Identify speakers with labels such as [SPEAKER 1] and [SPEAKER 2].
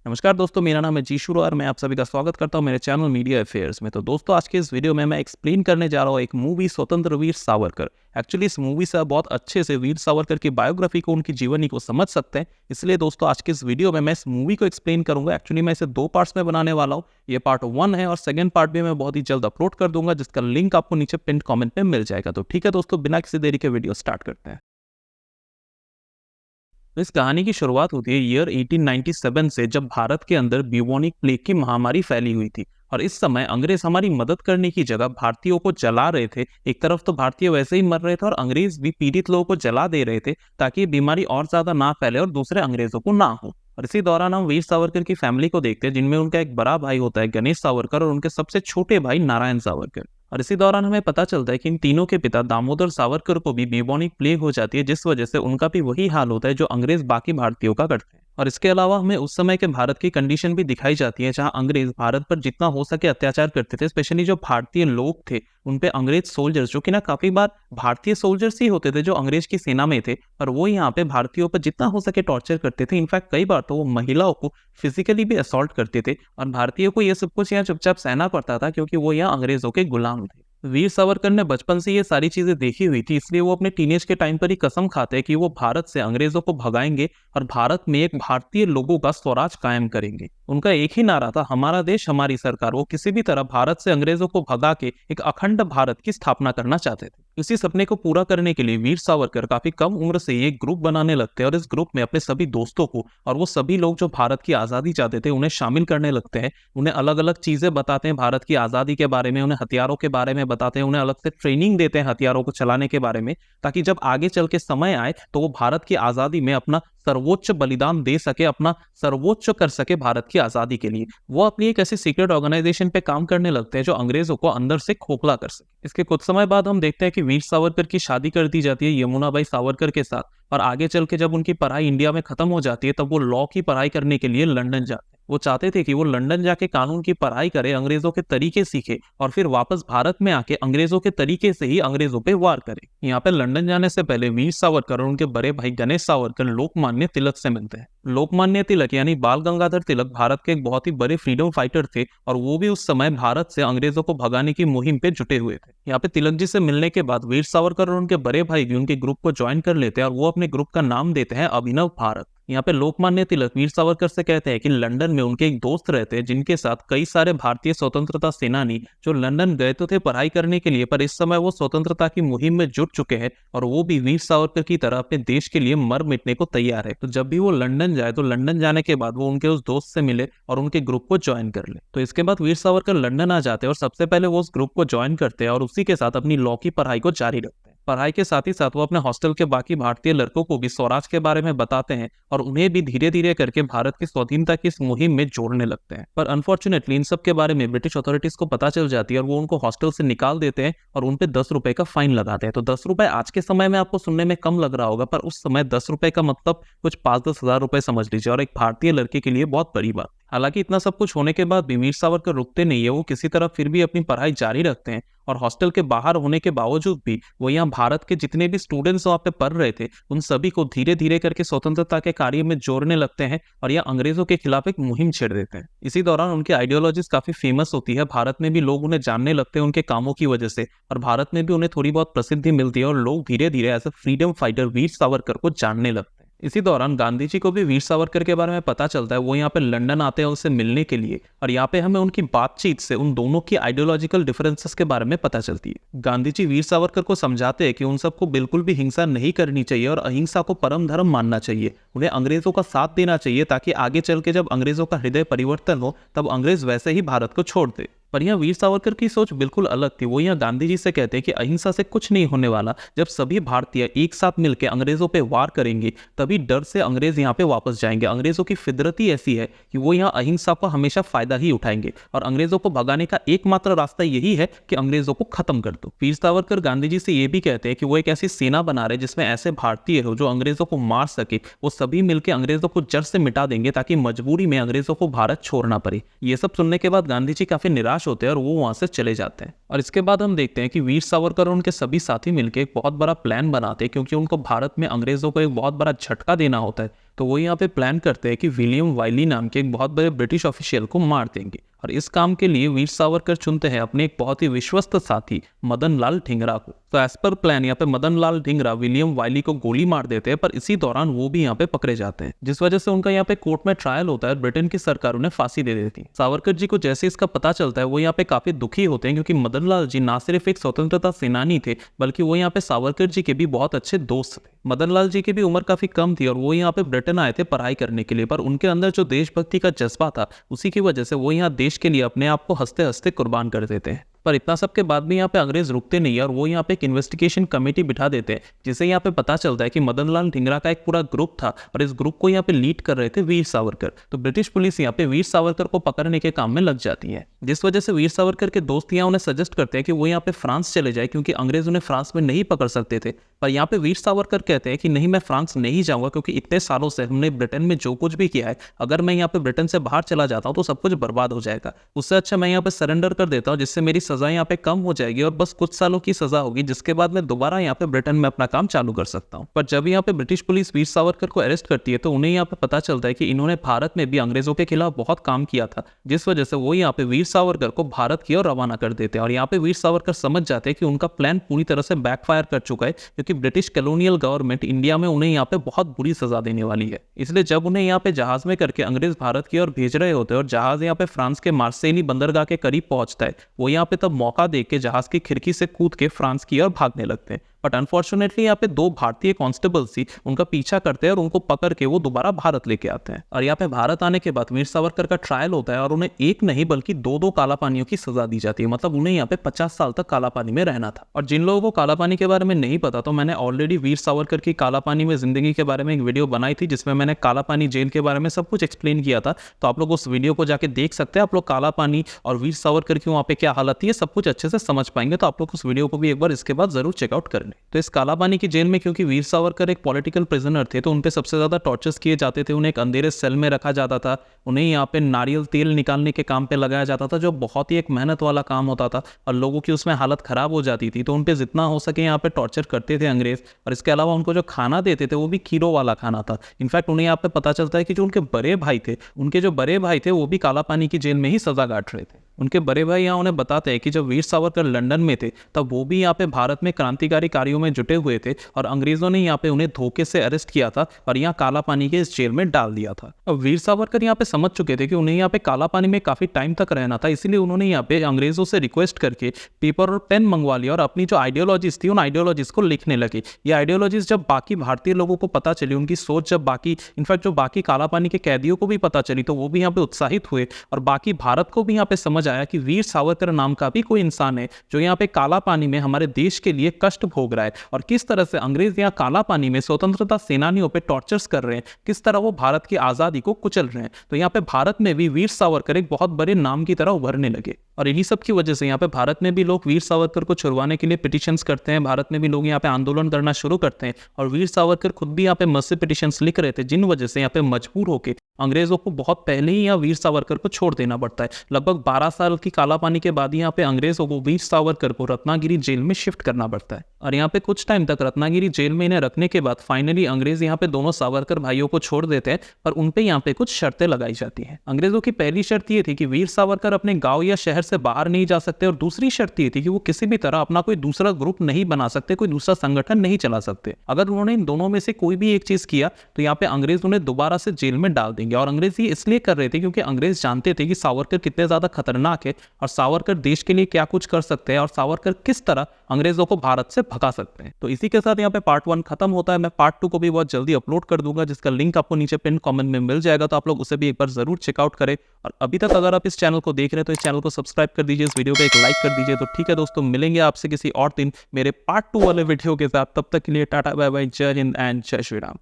[SPEAKER 1] नमस्कार दोस्तों, मेरा नाम है जीशु और मैं आप सभी का स्वागत करता हूं मेरे चैनल मीडिया अफेयर्स में। तो दोस्तों, आज के इस वीडियो में मैं एक्सप्लेन करने जा रहा हूं एक मूवी स्वतंत्र वीर सावरकर। एक्चुअली इस मूवी से आप बहुत अच्छे से वीर सावरकर की बायोग्राफी को, उनकी जीवनी को समझ सकते हैं। इसलिए दोस्तों, आज के इस वीडियो में मैं इस मूवी को एक्सप्लेन करूंगा। एक्चुअली मैं इसे 2 पार्ट्स में बनाने वाला हूँ। ये पार्ट 1 है और सेकंड पार्ट भी मैं बहुत ही जल्द अपलोड कर दूंगा, जिसका लिंक आपको नीचे पिन कॉमेंट में मिल जाएगा। तो ठीक है दोस्तों, बिना किसी देरी के वीडियो स्टार्ट करते हैं। तो इस कहानी की शुरुआत होती है ईयर 1897 से, जब भारत के अंदर ब्यूबोनिक प्लेग की महामारी फैली हुई थी। और इस समय अंग्रेज हमारी मदद करने की जगह भारतीयों को जला रहे थे। एक तरफ तो भारतीय वैसे ही मर रहे थे और अंग्रेज भी पीड़ित लोगों को जला दे रहे थे, ताकि ये बीमारी और ज्यादा ना फैले और दूसरे अंग्रेजों को ना हो। और इसी दौरान हम वीर सावरकर की फैमिली को देखते हैं, जिनमें उनका एक बड़ा भाई होता है गणेश सावरकर और उनके सबसे छोटे भाई नारायण सावरकर। और इसी दौरान हमें पता चलता है कि इन तीनों के पिता दामोदर सावरकर को भी ब्यूबोनिक प्लेग हो जाती है, जिस वजह से उनका भी वही हाल होता है जो अंग्रेज बाकी भारतीयों का करते हैं। और इसके अलावा हमें उस समय के भारत की कंडीशन भी दिखाई जाती है, जहां अंग्रेज भारत पर जितना हो सके अत्याचार करते थे। स्पेशली जो भारतीय लोग थे, उन पे अंग्रेज सोल्जर्स, जो कि ना काफी बार भारतीय सोल्जर्स ही होते थे जो अंग्रेज की सेना में थे, और वो यहाँ पे भारतीयों पर जितना हो सके टॉर्चर करते थे। इनफैक्ट कई बार तो वो महिलाओं को फिजिकली भी असॉल्ट करते थे। और भारतीयों को ये सब कुछ यहाँ चुपचाप सहना पड़ता था, क्योंकि वो यहाँ अंग्रेजों के गुलाम थे। वीर सावरकर ने बचपन से ये सारी चीजें देखी हुई थी, इसलिए वो अपने टीनेज के टाइम पर ही कसम खाते हैं कि वो भारत से अंग्रेजों को भगाएंगे और भारत में एक भारतीय लोगों का स्वराज कायम करेंगे। उनका एक ही नारा था, हमारा देश हमारी सरकार। वो किसी भी तरह भारत से अंग्रेजों को भगा के एक अखंड भारत की स्थापना करना चाहते थे। इसी सपने को पूरा करने के लिए वीर सावरकर काफी कम उम्र से ये एक ग्रुप बनाने लगते हैं, और इस ग्रुप में अपने सभी दोस्तों को और वो सभी लोग जो भारत की आजादी चाहते थे उन्हें शामिल करने लगते हैं। उन्हें अलग अलग चीजें बताते हैं भारत की आजादी के बारे में, उन्हें हथियारों के बारे में बताते हैं, उन्हें अलग से ट्रेनिंग देते हैं हथियारों को चलाने के बारे में, ताकि जब आगे चल के समय आए तो वो भारत की आजादी में अपना सर्वोच्च बलिदान दे सके, अपना सर्वोच्च कर सके भारत की आजादी के लिए। वो अपनी एक ऐसी सीक्रेट ऑर्गेनाइजेशन पे काम करने लगते हैं जो अंग्रेजों को अंदर से खोखला कर सके। इसके कुछ समय बाद हम देखते हैं कि वीर सावरकर की शादी कर दी जाती है यमुनाबाई सावरकर के साथ। और आगे चल के जब उनकी पढ़ाई इंडिया में खत्म हो जाती है, तब वो लॉ की पढ़ाई करने के लिए लंदन जाते हैं। वो चाहते थे कि वो लंदन जाके कानून की पढ़ाई करे, अंग्रेजों के तरीके सीखे और फिर वापस भारत में आके अंग्रेजों के तरीके से ही अंग्रेजों पे वार करे। यहाँ पे लंदन जाने से पहले वीर सावरकर और उनके बड़े भाई गणेश सावरकर लोकमान्य तिलक से मिलते हैं। लोकमान्य तिलक यानी बाल गंगाधर तिलक भारत के एक बहुत ही बड़े फ्रीडम फाइटर थे, और वो भी उस समय भारत से अंग्रेजों को भगाने की मुहिम पे जुटे हुए थे। यहाँ पे तिलक जी से मिलने के बाद वीर सावरकर और उनके बड़े भाई भी उनके ग्रुप को ज्वाइन कर लेते हैं, और वो अपने ग्रुप का नाम देते हैं अभिनव भारत। यहाँ पे लोकमान्य तिलक वीर सावरकर से कहते हैं कि लंदन में उनके एक दोस्त रहते हैं, जिनके साथ कई सारे भारतीय स्वतंत्रता सेनानी जो लंदन गए तो थे पढ़ाई करने के लिए, पर इस समय वो स्वतंत्रता की मुहिम में जुट चुके हैं, और वो भी वीर सावरकर की तरह अपने देश के लिए मर मिटने को तैयार है। तो जब भी वो लंदन जाए, तो लंदन जाने के बाद वो उनके उस दोस्त से मिले और उनके ग्रुप को ज्वाइन कर ले। तो इसके बाद वीर सावरकर लंदन आ जाते हैं और सबसे पहले वो उस ग्रुप को ज्वाइन करते हैं और उसी के साथ अपनी लॉ की पढ़ाई को जारी रखते हैं। पढ़ाई के साथ ही साथ वो अपने हॉस्टल के बाकी भारतीय लड़कों को भी स्वराज के बारे में बताते हैं, और उन्हें भी धीरे धीरे करके भारत की स्वाधीनता की इस मुहिम में जोड़ने लगते हैं। पर अनफॉर्चुनेटली इन सब के बारे में ब्रिटिश अथॉरिटीज को पता चल जाती है, और वो उनको हॉस्टल से निकाल देते हैं और उन पे 10 रुपए का फाइन लगाते हैं। तो 10 रुपए आज के समय में आपको सुनने में कम लग रहा होगा, पर उस समय 10 रुपए का मतलब कुछ 5-10 हजार रुपए समझ लीजिए, और एक भारतीय लड़के के लिए बहुत बड़ी बात। हालांकि इतना सब कुछ होने के बाद भी वीर सावरकर रुकते नहीं है, वो किसी तरह फिर भी अपनी पढ़ाई जारी रखते हैं, और हॉस्टल के बाहर होने के बावजूद भी वो यहाँ भारत के जितने भी स्टूडेंट्स वहाँ पे पढ़ रहे थे, उन सभी को धीरे धीरे करके स्वतंत्रता के कार्य में जोड़ने लगते हैं, और यह अंग्रेजों के खिलाफ एक मुहिम छेड़ देते हैं। इसी दौरान उनकी आइडियोलॉजीज काफी फेमस होती है, भारत में भी लोग उन्हें जानने लगते हैं उनके कामों की वजह से, और भारत में भी उन्हें थोड़ी बहुत प्रसिद्धि मिलती है, और लोग धीरे धीरे as a freedom fighter Veer Savarkar को जानने लगते हैं। इसी दौरान गांधी जी को भी वीर सावरकर के बारे में पता चलता है। वो यहाँ पे लंदन आते हैं उनसे मिलने के लिए, और यहाँ पे हमें उनकी बातचीत से उन दोनों की आइडियोलॉजिकल डिफरेंसेस के बारे में पता चलती है। गांधी जी वीर सावरकर को समझाते हैं कि उन सबको बिल्कुल भी हिंसा नहीं करनी चाहिए और अहिंसा को परम धर्म मानना चाहिए। उन्हें अंग्रेजों का साथ देना चाहिए, ताकि आगे चल के जब अंग्रेजों का हृदय परिवर्तन हो, तब अंग्रेज वैसे ही भारत को छोड़ दे। पर यहाँ वीर सावरकर की सोच बिल्कुल अलग थी। वो यहाँ गांधी जी से कहते हैं कि अहिंसा से कुछ नहीं होने वाला। जब सभी भारतीय एक साथ मिलकर अंग्रेजों पे वार करेंगे, तभी डर से अंग्रेज यहाँ पे वापस जाएंगे। अंग्रेजों की फितरत ही ऐसी है कि वो यहाँ अहिंसा को हमेशा फायदा ही उठाएंगे, और अंग्रेजों को भगाने का एकमात्र रास्ता यही है कि अंग्रेजों को खत्म कर दो। वीर सावरकर गांधी जी से ये भी कहते हैं कि वो एक ऐसी सेना बना रहे जिसमें ऐसे भारतीय हो जो अंग्रेजों को मार सके। वो सभी मिलकर अंग्रेजों को जड़ से मिटा देंगे, ताकि मजबूरी में अंग्रेजों को भारत छोड़ना पड़े। ये सब सुनने के बाद गांधी जी काफी निराश होते हैं और वो वहां से चले जाते हैं। और इसके बाद हम देखते हैं कि वीर सावरकर और उनके सभी साथी मिलकर एक बहुत बड़ा प्लान बनाते हैं, क्योंकि उनको भारत में अंग्रेजों को एक बहुत बड़ा झटका देना होता है। तो वो यहाँ पे प्लान करते हैं कि विलियम वाइली नाम के एक बहुत बड़े ब्रिटिश ऑफिशियल को मार देंगे और इस काम के लिए वीर सावरकर चुनते हैं अपने एक बहुत ही विश्वस्त साथी मदन लाल ढींगरा को। तो एज पर प्लान यहाँ पे मदन लाल ढींगरा विलियम वाइली को गोली मार देते हैं, पर इसी दौरान वो भी यहाँ पे पकड़े जाते हैं, जिस वजह से उनका यहाँ पे कोर्ट में ट्रायल होता है और ब्रिटेन की सरकार उन्हें फांसी दे देती है। सावरकर जी को जैसे इसका पता चलता है वो यहाँ पे काफी दुखी होते हैं, क्योंकि मदन लाल जी ना सिर्फ एक स्वतंत्रता सेनानी थे बल्कि वो यहाँ पे सावरकर जी के भी बहुत अच्छे दोस्त थे। मदन लाल जी की भी उम्र काफी कम थी और वो यहाँ पे ब्रिटेन आए थे पढ़ाई करने के लिए, पर उनके अंदर जो देशभक्ति का जज्बा था उसी की वजह से वो यहाँ देश के लिए अपने आप को हंसते हंसते कुर्बान कर देते हैं। पर इतना सब के बाद भी यहाँ पे अंग्रेज रुकते नहीं है और वो यहाँ पे एक इन्वेस्टिगेशन कमेटी बिठा देते हैं, जिसे यहाँ पे पता चलता है कि मदन लाल ढींगरा का एक पूरा ग्रुप था और इस ग्रुप को यहाँ पे लीड कर रहे थे वीर सावरकर। तो ब्रिटिश पुलिस यहाँ पे वीर सावरकर को पकड़ने के काम में लग जाती है, जिस वजह से वीर सावरकर के दोस्त यहाँ उन्हें सजेस्ट करते हैं कि वो यहाँ पे फ्रांस चले जाए, क्योंकि अंग्रेज उन्हें फ्रांस में नहीं पकड़ सकते थे। पर यहाँ पे वीर सावरकर कहते हैं कि नहीं, मैं फ्रांस नहीं जाऊंगा, क्योंकि इतने सालों से हमने ब्रिटेन में जो कुछ भी किया है, अगर मैं यहाँ पे ब्रिटेन से बाहर चला जाता हूँ तो सब कुछ बर्बाद हो जाएगा। उससे अच्छा मैं यहाँ पे सरेंडर कर देता हूँ, जिससे मेरी सजा यहाँ पे कम हो जाएगी और बस कुछ सालों की सजा होगी, जिसके बाद मैं दोबारा यहाँ पे ब्रिटेन में अपना काम चालू कर सकता हूँ। पर जब यहाँ पे ब्रिटिश पुलिस वीर सावरकर को अरेस्ट करती है तो उन्हें यहाँ पे पता चलता है कि इन्होंने भारत में भी अंग्रेजों के खिलाफ बहुत काम किया था, जिस वजह से वो यहाँ पे वीर सावरकर को भारत की ओर रवाना कर देते हैं। और यहाँ पे वीर सावरकर समझ जाते हैं कि उनका प्लान पूरी तरह से बैकफायर कर चुका है, क्योंकि ब्रिटिश कॉलोनियल गवर्नमेंट इंडिया में उन्हें यहाँ पे बहुत बुरी सजा देने वाली है। इसलिए जब उन्हें यहाँ पे जहाज में करके अंग्रेज भारत की ओर भेज रहे होते हैं और जहाज यहाँ पे फ्रांस के मार्सेली बंदरगाह के करीब पहुंचता है, वो यहाँ पे तब मौका देख के जहाज की खिड़की से कूद के फ्रांस की ओर भागने लगते हैं। बट अनफॉर्चुनेटली यहाँ पे दो भारतीय कांस्टेबल्स ही उनका पीछा करते हैं और उनको पकड़ के वो दोबारा भारत लेके आते हैं। और यहाँ पे भारत आने के बाद वीर सावरकर का ट्रायल होता है और उन्हें एक नहीं बल्कि दो काला पानियों की सजा दी जाती है। मतलब उन्हें यहाँ पे 50 साल तक काला पानी में रहना था। और जिन लोगों को काला पानी के बारे में नहीं पता, तो मैंने ऑलरेडी वीर सावरकर की काला पानी में जिंदगी के बारे में एक वीडियो बनाई थी, जिसमें मैंने काला पानी जेल के बारे में सब कुछ एक्सप्लेन किया था। तो आप लोग उस वीडियो को जाके देख सकते हैं। आप लोग काला पानी और वीर सावरकर की वहाँ पे क्या हालत थी, सब कुछ अच्छे से समझ पाएंगे। तो आप लोग उस वीडियो को भी एक बार इसके बाद जरूर चेकआउट कर लें। तो इस काला पानी की जेल में क्योंकि वीर सावरकर एक पॉलिटिकल प्रिजनर थे, तो उन पे सबसे ज्यादा टॉर्चर्स किए जाते थे। उन्हें एक अंधेरे सेल में रखा जाता था, उन्हें यहाँ पे नारियल तेल निकालने के काम पे लगाया जाता था, जो बहुत ही एक मेहनत वाला काम होता था और लोगों की उसमें हालत खराब हो जाती थी। तो उन पे जितना हो सके यहाँ पे टॉर्चर करते थे अंग्रेज। और इसके अलावा उनको जो खाना देते थे वो भी कीड़ों वाला खाना था। इनफैक्ट उन्हें यहाँ पे पता चलता है कि जो उनके बड़े भाई थे वो भी काला पानी की जेल में ही सजा काट रहे थे। उनके बड़े भाई यहाँ उन्हें बताते हैं कि जब वीर सावरकर लंदन में थे तब वो भी यहाँ पे भारत में क्रांतिकारी कार्यों में जुटे हुए थे और अंग्रेजों ने यहाँ पे उन्हें धोखे से अरेस्ट किया था और यहाँ काला पानी के इस जेल में डाल दिया था। अब वीर सावरकर यहाँ पे समझ चुके थे कि उन्हें यहाँ पे काला पानी में काफी टाइम तक रहना था, इसीलिए उन्होंने यहाँ पे अंग्रेजों से रिक्वेस्ट करके पेपर और पेन मंगवा लिया और अपनी जो आइडियोलॉजीज थी उन आइडियोलॉजीज को लिखने लगे। ये आइडियोलॉजीज जब बाकी भारतीय लोगों को पता चली, उनकी सोच जब बाकी काला पानी के कैदियों को भी पता चली, तो वो भी यहाँ पे उत्साहित हुए और बाकी भारत को भी यहाँ पे समझ आया कि वीर सावरकर नाम का भी कोई इंसान है जो यहाँ पे काला पानी में हमारे देश के लिए कष्ट भोग रहा है और किस तरह से अंग्रेज यहाँ काला पानी में स्वतंत्रता सेनानियों पे टॉर्चर्स कर रहे हैं, किस तरह वो भारत की आजादी को कुचल रहे हैं। तो यहाँ पे भारत में भी वीर सावरकर एक बहुत बड़े नाम की तरह उभरने लगे और इन्हीं सब की वजह से यहाँ पे भारत में भी लोग वीर सावरकर को छुड़वाने के लिए पिटिशंस करते हैं। भारत में भी लोग यहाँ पे आंदोलन करना शुरू करते हैं और वीर सावरकर खुद भी यहाँ पे मर्सी पिटिशंस लिख रहे थे, जिन वजह से यहाँ पे मजबूर होकर अंग्रेजों को बहुत पहले ही यहाँ वीर सावरकर को छोड़ देना पड़ता है। लगभग 12 साल की काला पानी के बाद यहाँ पे अंग्रेजों को वीर सावरकर को रत्नागिरी जेल में शिफ्ट करना पड़ता है और यहाँ पे कुछ टाइम तक रत्नागिरी जेल में इन्हें रखने के बाद फाइनली अंग्रेज यहाँ पे दोनों सावरकर भाइयों को छोड़ देते हैं, पर उन पे यहाँ पे कुछ शर्तें लगाई जाती हैं। अंग्रेजों की पहली शर्त ये थी कि वीर सावरकर अपने गांव या शहर से बाहर नहीं जा सकते और दूसरी शर्त ये थी कि वो किसी भी तरह अपना कोई दूसरा ग्रुप नहीं बना सकते, कोई दूसरा संगठन नहीं चला सकते। अगर उन्होंने इन दोनों में से कोई भी एक चीज किया तो यहाँ पे अंग्रेज उन्हें दोबारा से जेल में डाल देंगे। और अंग्रेज ये इसलिए कर रहे थे क्योंकि अंग्रेज जानते थे कि सावरकर कितने ज्यादा खतरनाक है और सावरकर देश के लिए क्या कुछ कर सकते हैं और सावरकर किस तरह अंग्रेजों को भारत से भगा सकते हैं। तो इसी के साथ यहाँ पे पार्ट 1 खत्म होता है। मैं पार्ट 2 को भी बहुत जल्दी अपलोड कर दूंगा, जिसका लिंक आपको नीचे पिन कमेंट में मिल जाएगा, तो आप लोग उसे भी एक बार जरूर चेकआउट करें। और अभी तक अगर आप इस चैनल को देख रहे हैं तो इस चैनल को सब्सक्राइब कर दीजिए, इस वीडियो को एक लाइक कर दीजिए। तो ठीक है दोस्तों, मिलेंगे आपसे किसी और दिन मेरे पार्ट 2 वाले वीडियो के साथ। तब तक के लिए टाटा बाय बाय, जय हिंद एंड जय श्री राम।